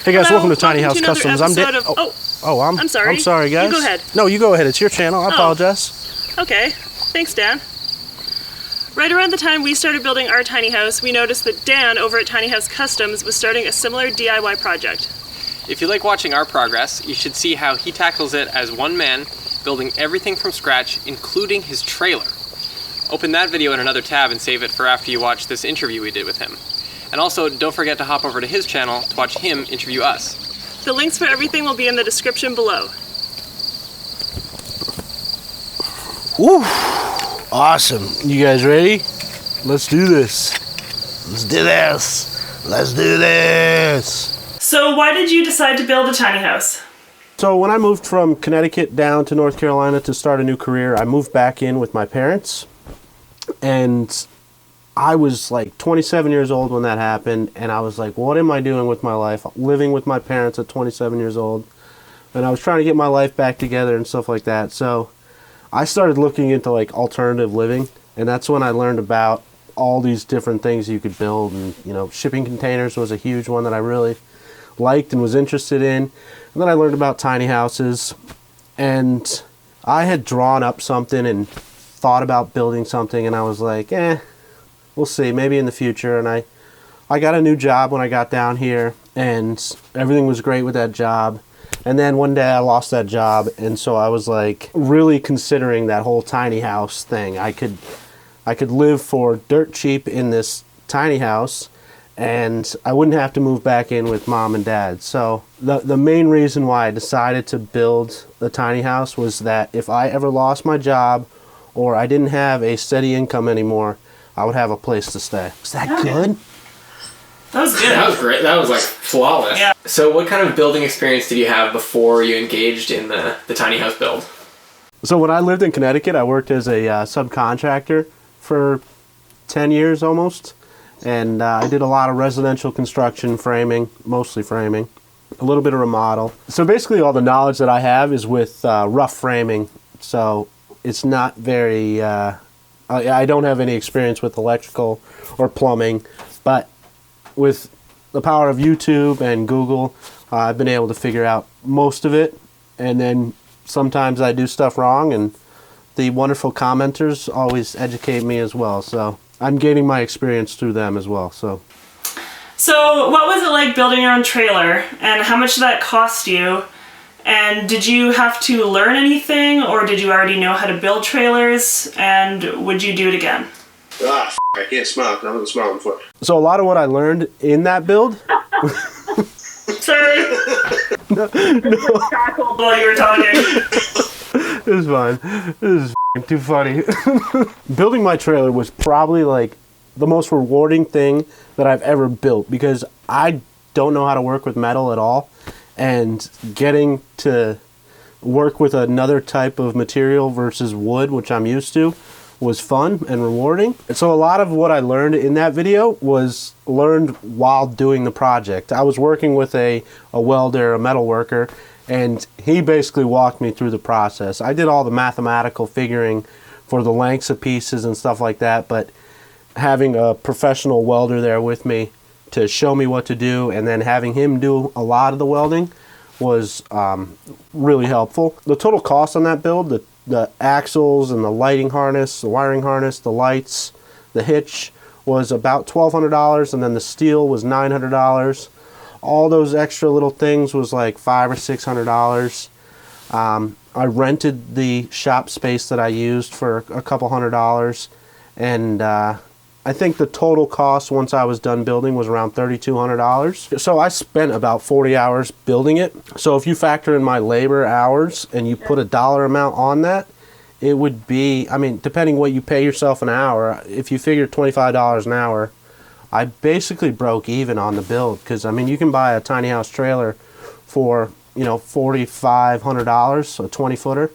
Hey guys, Hello, welcome to Tiny House welcome to Customs. another I'm episode of- I'm sorry. I'm sorry, guys. You go ahead. No, you go ahead. It's your channel. I apologize. Okay, thanks, Dan. Right around the time we started building our tiny house, we noticed that Dan over at Tiny House Customs was starting a similar DIY project. If you like watching our progress, you should see how he tackles it as one man, building everything from scratch, including his trailer. Open that video in another tab and save it for after you watch this interview we did with him. And also, don't forget to hop over to his channel to watch him interview us. The links for everything will be in the description below. Woo! Awesome. You guys ready? Let's do this. Let's do this. Let's do this. So why did you decide to build a tiny house? So when I moved from Connecticut down to North Carolina to start a new career, I moved back in with my parents. And I was like 27 years old when that happened, and I was like, what am I doing with my life? Living with my parents at 27 years old. And I was trying to get my life back together and stuff like that. So I started looking into like alternative living, and that's when I learned about all these different things you could build. And, you know, shipping containers was a huge one that I really liked and was interested in. And then I learned about tiny houses, and I had drawn up something and thought about building something, and I was like, we'll see, maybe in the future. And I got a new job when I got down here, and everything was great with that job. And then one day I lost that job, and so I was like really considering that whole tiny house thing. I could live for dirt cheap in this tiny house, and I wouldn't have to move back in with mom and dad. So the main reason why I decided to build the tiny house was that if I ever lost my job or I didn't have a steady income anymore, I would have a place to stay. Is that good? That was good. That was great. That was like flawless. Yeah. So what kind of building experience did you have before you engaged in the tiny house build? So when I lived in Connecticut, I worked as a subcontractor for 10 years almost. And I did a lot of residential construction, framing, mostly framing, a little bit of remodel. So basically all the knowledge that I have is with rough framing. So it's not very, I don't have any experience with electrical or plumbing, but with the power of YouTube and Google, I've been able to figure out most of it. And then sometimes I do stuff wrong, and the wonderful commenters always educate me as well. So I'm gaining my experience through them as well. So what was it like building your own trailer, and how much did that cost you? And did you have to learn anything, or did you already know how to build trailers, and would you do it again? I can't smile because I haven't smiled before. So a lot of what I learned in that build... Sorry. No. Cackled while you were talking. This is fine. This is too funny. Building my trailer was probably like the most rewarding thing that I've ever built, because I don't know how to work with metal at all, and getting to work with another type of material versus wood, which I'm used to, was fun and rewarding. And so a lot of what I learned in that video was learned while doing the project. I was working with a welder, a metal worker, and he basically walked me through the process. I did all the mathematical figuring for the lengths of pieces and stuff like that, but having a professional welder there with me to show me what to do, and then having him do a lot of the welding, was really helpful. The total cost on that build, the axles and the lighting harness, the wiring harness, the lights, the hitch, was about $1,200, and then the steel was $900. All those extra little things was like $500 or $600. I rented the shop space that I used for a couple $100, and I think the total cost once I was done building was around $3,200. So I spent about 40 hours building it. So if you factor in my labor hours and you put a dollar amount on that, it would be, I mean, depending what you pay yourself an hour, if you figure $25 an hour, I basically broke even on the build. Because, I mean, you can buy a tiny house trailer for, you know, $4,500, a 20-footer.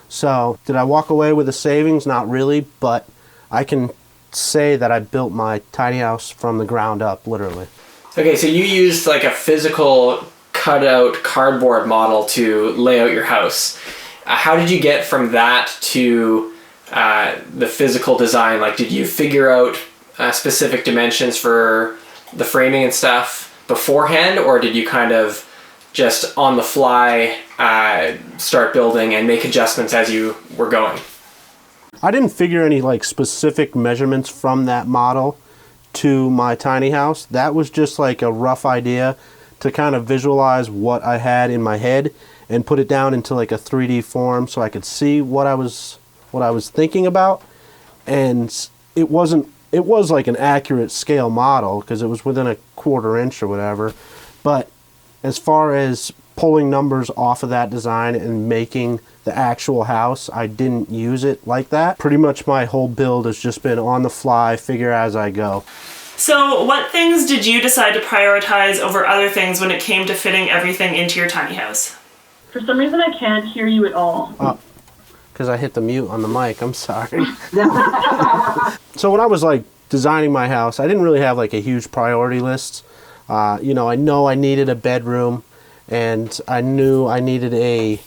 So did I walk away with a savings? Not really, but I can say that I built my tiny house from the ground up, literally. Okay, so you used like a physical cutout cardboard model to lay out your house. How did you get from that to the physical design? Like, did you figure out specific dimensions for the framing and stuff beforehand, or did you kind of just on the fly start building and make adjustments as you were going? I didn't figure any like specific measurements from that model to my tiny house. That was just like a rough idea to kind of visualize what I had in my head and put it down into like a 3D form so I could see what I was thinking about. And it was like an accurate scale model because it was within a 1/4 inch or whatever. But as far as pulling numbers off of that design and making the actual house, I didn't use it like that. Pretty much my whole build has just been on the fly, figure as I go. So what things did you decide to prioritize over other things when it came to fitting everything into your tiny house? For some reason, I can't hear you at all. Because I hit the mute on the mic, I'm sorry. So when I was like designing my house, I didn't really have like a huge priority list. I know I needed a bedroom, and I knew I needed a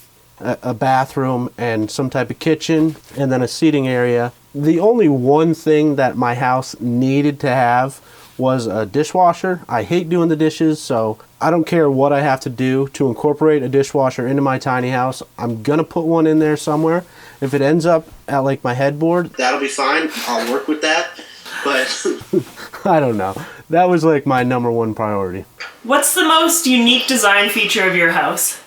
bathroom and some type of kitchen, and then a seating area. The only one thing that my house needed to have was a dishwasher. I hate doing the dishes, so I don't care what I have to do to incorporate a dishwasher into my tiny house. I'm gonna put one in there somewhere. If it ends up at like my headboard, that'll be fine. I'll work with that. But I don't know. That was like my number one priority. What's the most unique design feature of your house?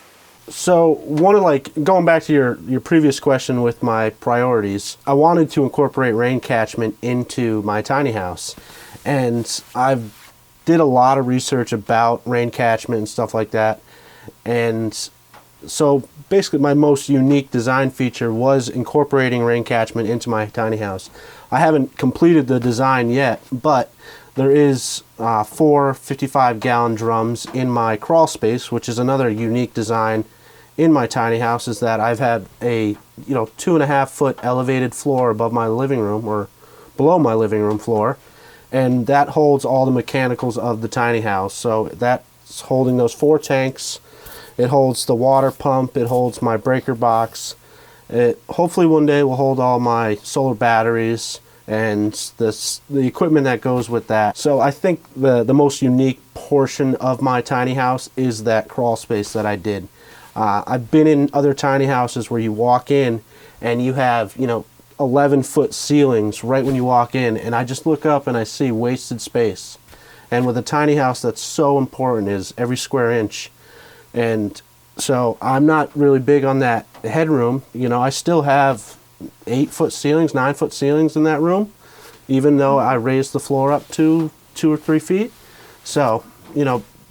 So going back to your previous question with my priorities, I wanted to incorporate rain catchment into my tiny house. And I've did a lot of research about rain catchment and stuff like that. And so basically my most unique design feature was incorporating rain catchment into my tiny house. I haven't completed the design yet, but there is 4 55-gallon drums in my crawl space, which is another unique design in my tiny house, is that I've had a 2.5-foot elevated floor above my living room or below my living room floor, and that holds all the mechanicals of the tiny house. So that's holding those 4 tanks. It holds the water pump. It holds my breaker box. It hopefully one day will hold all my solar batteries and the equipment that goes with that. So I think the most unique portion of my tiny house is that crawl space that I did. I've been in other tiny houses where you walk in and you have 11-foot ceilings right when you walk in, and I just look up and I see wasted space. And with a tiny house, that's so important, is every square inch. And so I'm not really big on that headroom. I still have 8-foot ceilings, 9-foot ceilings in that room, even though I raised the floor up to 2 or 3 feet. So,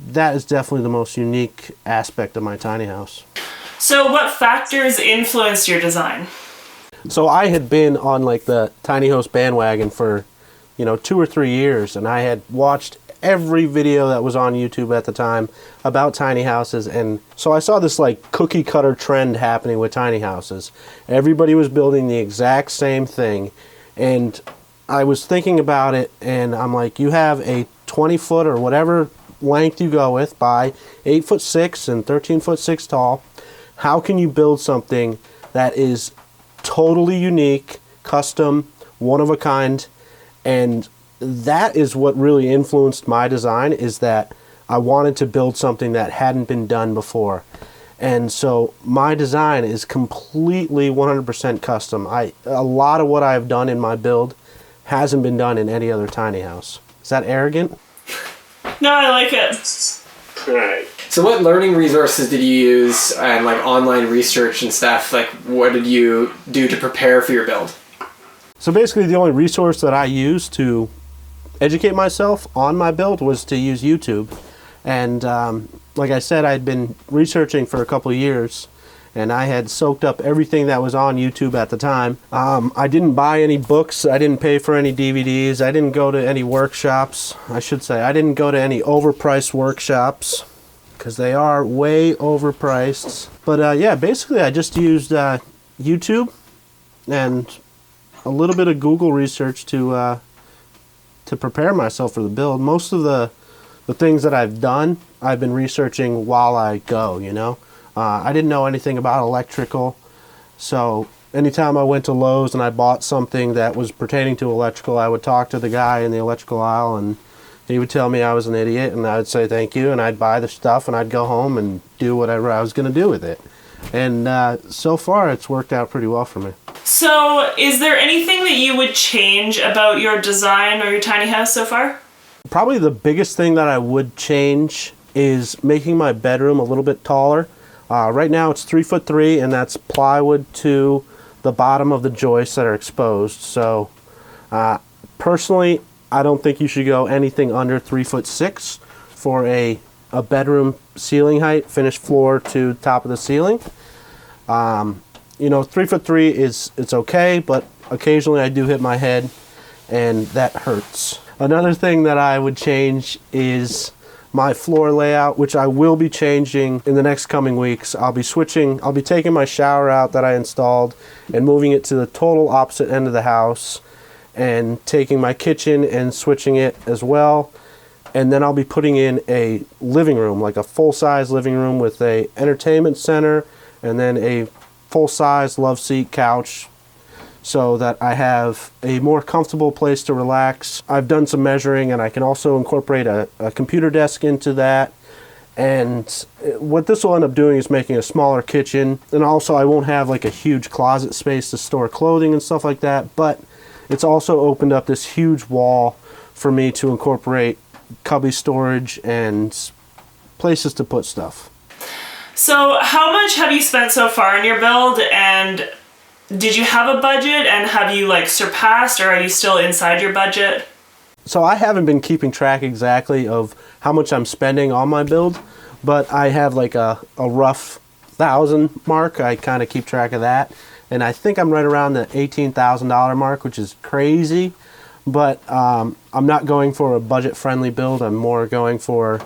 that is definitely the most unique aspect of my tiny house. So what factors influenced your design? So I had been on like the tiny house bandwagon for, 2 or 3 years, and I had watched every video that was on YouTube at the time about tiny houses. And so I saw this like cookie cutter trend happening with tiny houses. Everybody was building the exact same thing. And I was thinking about it, and I'm like, you have a 20-foot or whatever length you go with by 8'6" and 13'6" tall. How can you build something that is totally unique, custom, one of a kind? And that is what really influenced my design, is that I wanted to build something that hadn't been done before. And so my design is completely 100% custom. A lot of what I've done in my build hasn't been done in any other tiny house. Is that arrogant? No, I like it. All right. So what learning resources did you use, and like online research and stuff? Like, what did you do to prepare for your build? So basically the only resource that I used to educate myself on my build was to use YouTube. And like I said, I'd been researching for a couple of years, and I had soaked up everything that was on YouTube at the time. I didn't buy any books. I didn't pay for any DVDs. I didn't go to any workshops. I should say I didn't go to any overpriced workshops, because they are way overpriced. But yeah, basically I just used YouTube and a little bit of Google research to prepare myself for the build. Most of the things that I've done, I've been researching while I go, I didn't know anything about electrical, so anytime I went to Lowe's and I bought something that was pertaining to electrical, I would talk to the guy in the electrical aisle and He would tell me I was an idiot, and I would say thank you, and I'd buy the stuff, and I'd go home and do whatever I was going to do with it. And so far, it's worked out pretty well for me. So, is there anything that you would change about your design or your tiny house so far? Probably the biggest thing that I would change is making my bedroom a little bit taller. Right now it's 3'3", and that's plywood to the bottom of the joists that are exposed. So personally, I don't think you should go anything under 3'6" for a bedroom ceiling height, finished floor to top of the ceiling. 3'3" it's okay, but occasionally I do hit my head, and that hurts. Another thing that I would change is my floor layout, which I will be changing in the next coming weeks. I'll be taking my shower out that I installed and moving it to the total opposite end of the house, and taking my kitchen and switching it as well. And then I'll be putting in a living room, like a full-size living room with a entertainment center, and then a full-size love seat couch, so that I have a more comfortable place to relax. I've done some measuring, and I can also incorporate a computer desk into that. And what this will end up doing is making a smaller kitchen. And also I won't have like a huge closet space to store clothing and stuff like that, but it's also opened up this huge wall for me to incorporate cubby storage and places to put stuff. So, how much have you spent so far in your build, and did you have a budget, and have you surpassed, or are you still inside your budget? So I haven't been keeping track exactly of how much I'm spending on my build, but I have like a rough 1,000 mark. I kind of keep track of that, and I think I'm right around the $18,000 mark, which is crazy, but I'm not going for a budget-friendly build. I'm more going for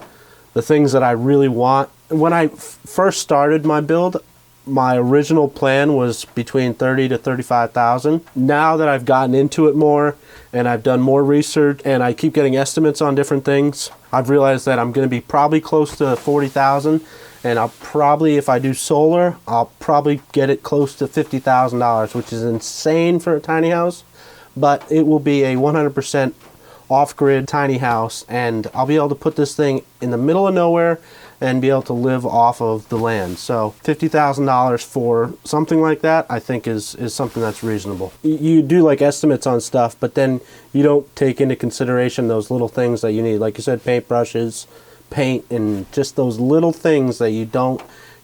the things that I really want. When I first started my build, my original plan was between $30,000 to $35,000. Now that I've gotten into it more and I've done more research and I keep getting estimates on different things, I've realized that I'm going to be probably close to $40,000, and I'll probably, if I do solar, I'll probably get it close to $50,000, which is insane for a tiny house, but it will be a 100% off-grid tiny house, and I'll be able to put this thing in the middle of nowhere and be able to live off of the land. So $50,000 for something like that, I think is something that's reasonable. You do estimates on stuff, but then you don't take into consideration those little things that you need. Like you said, paintbrushes, paint, and just those little things that you don't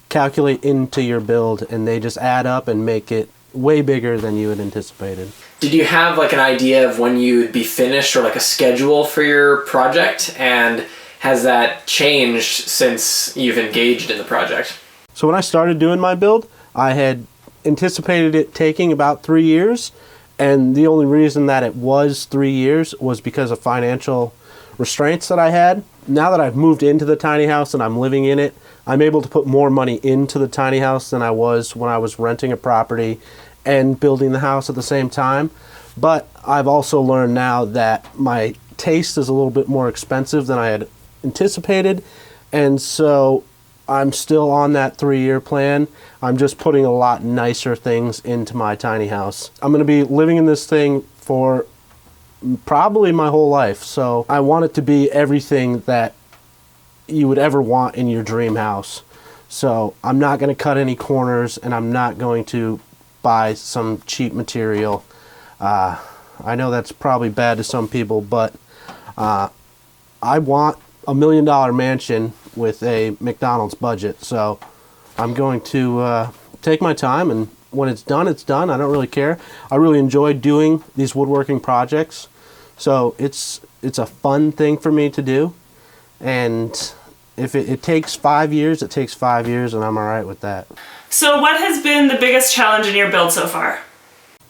calculate into your build, and they just add up and make it way bigger than you had anticipated. Did you have an idea of when you would be finished, or a schedule for your project? And has that changed since you've engaged in the project? So when I started doing my build, I had anticipated it taking about 3 years, and the only reason that it was 3 years was because of financial restraints that I had. Now that I've moved into the tiny house and I'm living in it, I'm able to put more money into the tiny house than I was when I was renting a property and building the house at the same time. But I've also learned now that my taste is a little bit more expensive than I had anticipated, and so I'm still on that 3-year plan. I'm just putting a lot nicer things into my tiny house. I'm going to be living in this thing for probably my whole life, so I want it to be everything that you would ever want in your dream house. So I'm not going to cut any corners, and I'm not going to buy some cheap material. I know that's probably bad to some people, but I want $1 million mansion with a McDonald's budget, so I'm going to take my time, and when it's done, it's done. I don't really care. I really enjoy doing these woodworking projects, so it's a fun thing for me to do, and if it takes 5 years, it takes 5 years, and I'm all right with that. So what has been the biggest challenge in your build so far?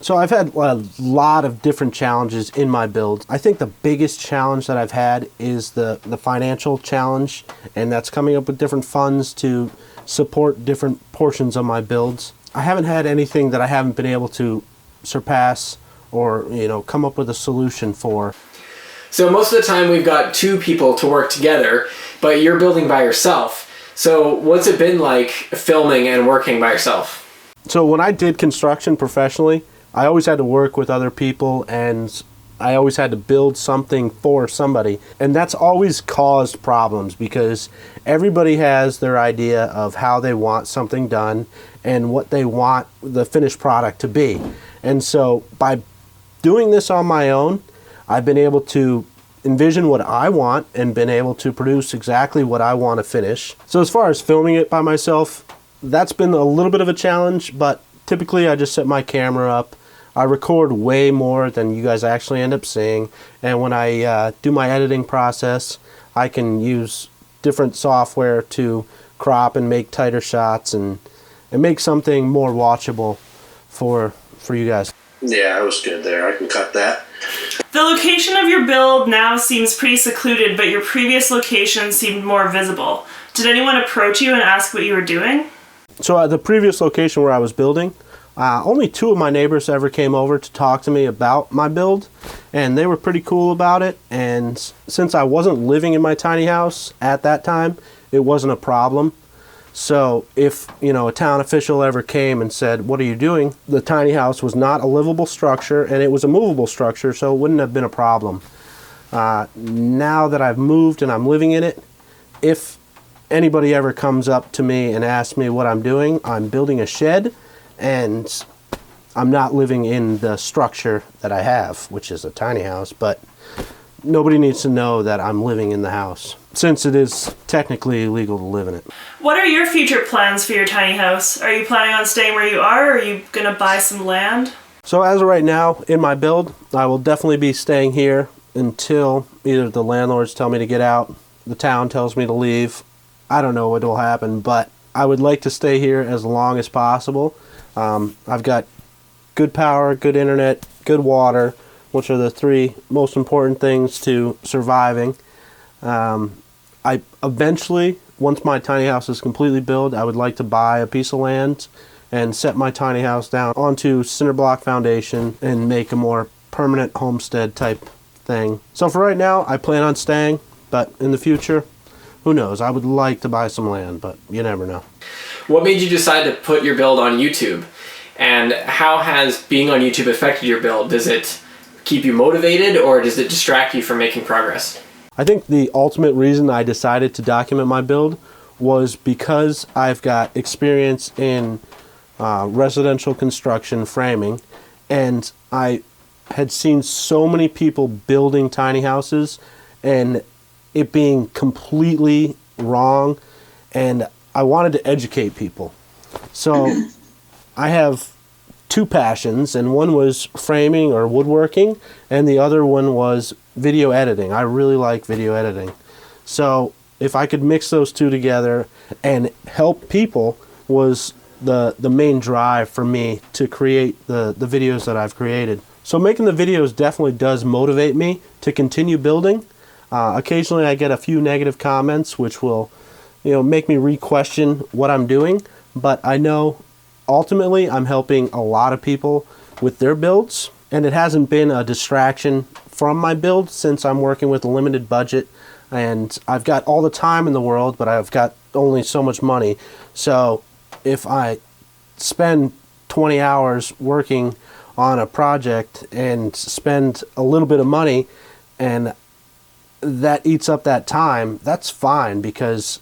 So I've had a lot of different challenges in my build. I think the biggest challenge that I've had is the financial challenge, and that's coming up with different funds to support different portions of my builds. I haven't had anything that I haven't been able to surpass or come up with a solution for. So most of the time we've got two people to work together, but you're building by yourself. So what's it been like filming and working by yourself? So when I did construction professionally, I always had to work with other people, and I always had to build something for somebody. And that's always caused problems because everybody has their idea of how they want something done and what they want the finished product to be. And so by doing this on my own, I've been able to envision what I want and been able to produce exactly what I want to finish. So as far as filming it by myself, that's been a little bit of a challenge, but typically I just set my camera up. I record way more than you guys actually end up seeing, and when I do my editing process, I can use different software to crop and make tighter shots and make something more watchable for you guys. Yeah, I was good there. I can cut that. The location of your build now seems pretty secluded, but your previous location seemed more visible. Did anyone approach you and ask what you were doing? So at the previous location where I was building, only 2 of my neighbors ever came over to talk to me about my build, and they were pretty cool about it. And since I wasn't living in my tiny house at that time, it wasn't a problem. So if, a town official ever came and said, "What are you doing?" The tiny house was not a livable structure, and it was a movable structure, so it wouldn't have been a problem. Now that I've moved and I'm living in it, if anybody ever comes up to me and asks me what I'm doing, I'm building a shed, and I'm not living in the structure that I have, which is a tiny house, but nobody needs to know that I'm living in the house, since it is technically illegal to live in it. What are your future plans for your tiny house? Are you planning on staying where you are, or are you going to buy some land? So as of right now, in my build, I will definitely be staying here until either the landlords tell me to get out, the town tells me to leave. I don't know what will happen, but I would like to stay here as long as possible. I've got good power, good internet, good water, which are the 3 most important things to surviving. I eventually, once my tiny house is completely built, I would like to buy a piece of land and set my tiny house down onto cinder block foundation and make a more permanent homestead type thing. So for right now, I plan on staying, but in the future, who knows? I would like to buy some land, but you never know. What made you decide to put your build on YouTube? And how has being on YouTube affected your build? Does it keep you motivated, or does it distract you from making progress? I think the ultimate reason I decided to document my build was because I've got experience in residential construction framing, and I had seen so many people building tiny houses and it being completely wrong, and I wanted to educate people. So I have 2 passions, and one was framing or woodworking, and the other one was video editing. I really like video editing. So if I could mix those 2 together and help people was the main drive for me to create the videos that I've created. So making the videos definitely does motivate me to continue building. Occasionally I get a few negative comments which will make me re-question what I'm doing, but I know ultimately I'm helping a lot of people with their builds, and it hasn't been a distraction from my build since I'm working with a limited budget, and I've got all the time in the world, but I've got only so much money. So if I spend 20 hours working on a project and spend a little bit of money and that eats up that time, that's fine, because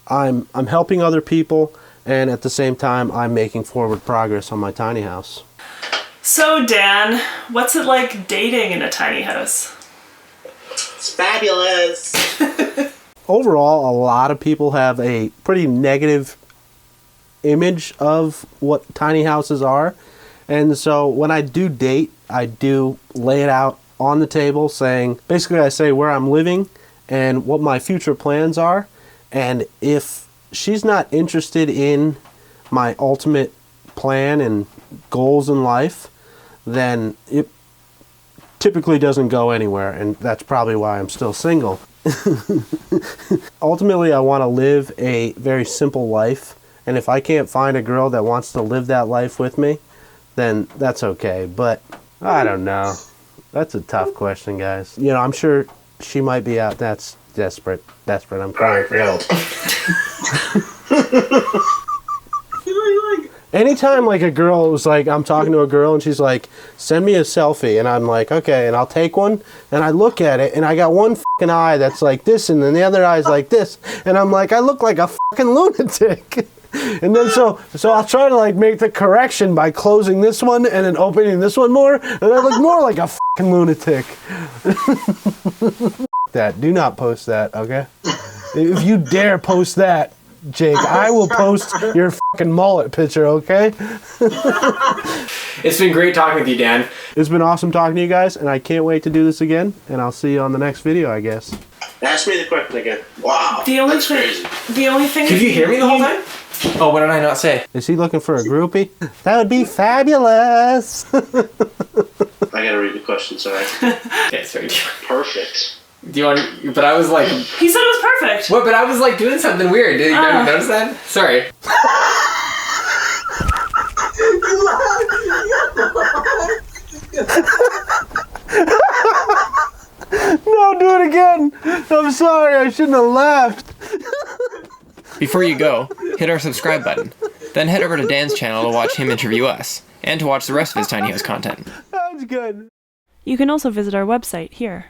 I'm helping other people, and at the same time I'm making forward progress on my tiny house. So Dan, what's it like dating in a tiny house? It's fabulous. Overall, a lot of people have a pretty negative image of what tiny houses are, and so when I do date, I do lay it out on the table, saying, basically I say where I'm living and what my future plans are, and if she's not interested in my ultimate plan and goals in life, then it typically doesn't go anywhere, and that's probably why I'm still single. Ultimately, I want to live a very simple life, and if I can't find a girl that wants to live that life with me, then that's okay, but I don't know. That's a tough question, guys. I'm sure she might be out. That's desperate. I'm crying for help. anytime like a girl was like, I'm talking to a girl and she's like, send me a selfie, and I'm like, okay, and I'll take one, and I look at it, and I got one fucking eye that's like this, and then the other eye's like this, and I'm like, I look like a fucking lunatic. And then so I'll try to like make the correction by closing this one and then opening this one more, and I look more like a fucking lunatic. That, do not post that, okay? If you dare post that, Jake, I will post your fucking mullet picture, okay? It's been great talking with you, Dan. It's been awesome talking to you guys, and I can't wait to do this again, and I'll see you on the next video, I guess. Ask me the question again. Wow. The only that's thing. crazy. The only thing. Could you hear me the whole time? Oh, what did I not say? Is he looking for a groupie? That would be fabulous. I gotta read the question, sorry. Okay, sorry. Perfect. Do you want? But I was like, He said it was perfect. what? But I was like doing something weird. Did you notice that? Sorry. No, do it again. I'm sorry, I shouldn't have laughed. Before you go, hit our subscribe button. Then head over to Dan's channel to watch him interview us, and to watch the rest of his tiny house content. That's good. You can also visit our website here.